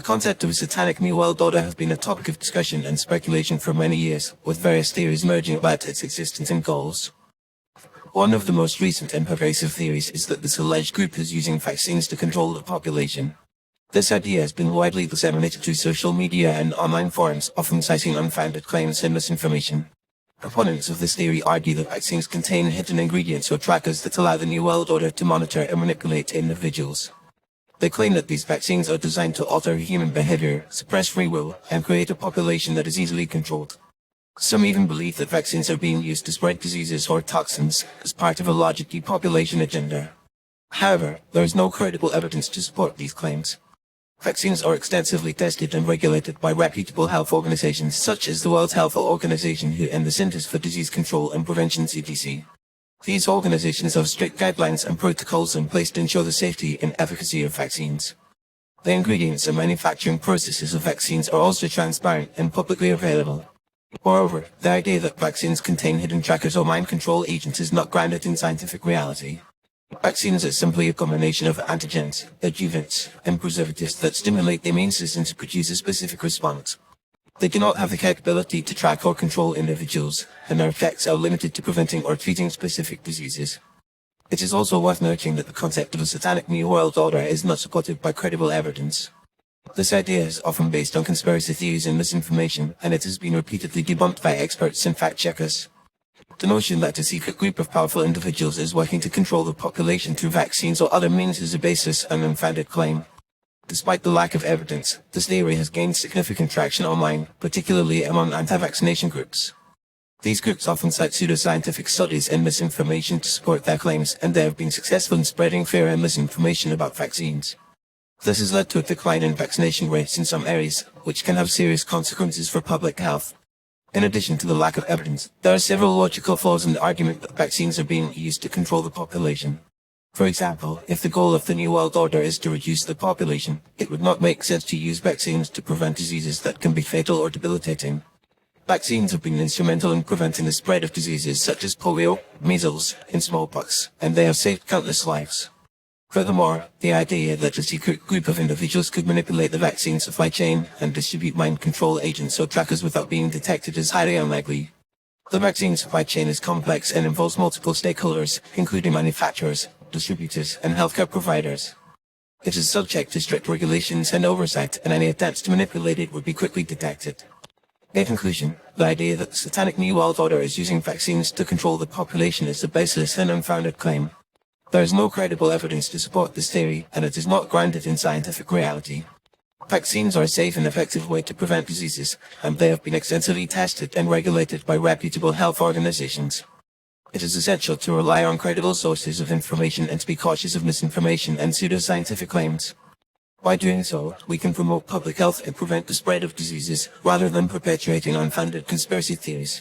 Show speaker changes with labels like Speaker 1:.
Speaker 1: The concept of a satanic new world order has been a topic of discussion and speculation for many years, with various theories emerging about its existence and goals. One of the most recent and pervasive theories is that this alleged group is using vaccines to control the population. This idea has been widely disseminated through social media and online forums, often citing unfounded claims and misinformation. Proponents of this theory argue that vaccines contain hidden ingredients or trackers that allow the New World Order to monitor and manipulate individuals. They claim that these vaccines are designed to alter human behavior, suppress free will, and create a population that is easily controlled. Some even believe that vaccines are being used to spread diseases or toxins as part of a larger depopulation agenda. However, there is no credible evidence to support these claims. Vaccines are extensively tested and regulated by reputable health organizations such as the World Health Organization and the Centers for Disease Control and Prevention (CDC). These organizations have strict guidelines and protocols in place to ensure the safety and efficacy of vaccines. The ingredients and manufacturing processes of vaccines are also transparent and publicly available. Moreover, the idea that vaccines contain hidden trackers or mind control agents is not grounded in scientific reality. Vaccines are simply a combination of antigens, adjuvants, and preservatives that stimulate the immune system to produce a specific response. They do not have the capability to track or control individuals, and their effects are limited to preventing or treating specific diseases. It is also worth noting that the concept of a satanic new world order is not supported by credible evidence. This idea is often based on conspiracy theories and misinformation, and it has been repeatedly debunked by experts and fact-checkers. The notion that a secret group of powerful individuals is working to control the population through vaccines or other means is a baseless and unfounded claim. Despite the lack of evidence, this theory has gained significant traction online, particularly among anti-vaccination groups. These groups often cite pseudoscientific studies and misinformation to support their claims, and they have been successful in spreading fear and misinformation about vaccines. This has led to a decline in vaccination rates in some areas, which can have serious consequences for public health. In addition to the lack of evidence, there are several logical flaws in the argument that vaccines are being used to control the population. For example, if the goal of the New World Order is to reduce the population, it would not make sense to use vaccines to prevent diseases that can be fatal or debilitating. Vaccines have been instrumental in preventing the spread of diseases such as polio, measles, and smallpox, and they have saved countless lives. Furthermore, the idea that a secret group of individuals could manipulate the vaccine supply chain and distribute mind control agents or trackers without being detected is highly unlikely. The vaccine supply chain is complex and involves multiple stakeholders, including manufacturers, distributors, and healthcare providers. It is subject to strict regulations and oversight, and any attempts to manipulate it would be quickly detected. In conclusion, the idea that the Satanic New World Order is using vaccines to control the population is a baseless and unfounded claim. There is no credible evidence to support this theory, and it is not grounded in scientific reality. Vaccines are a safe and effective way to prevent diseases, and they have been extensively tested and regulated by reputable health organizations. It is essential to rely on credible sources of information and to be cautious of misinformation and pseudoscientific claims. By doing so, we can promote public health and prevent the spread of diseases, rather than perpetuating unfounded conspiracy theories.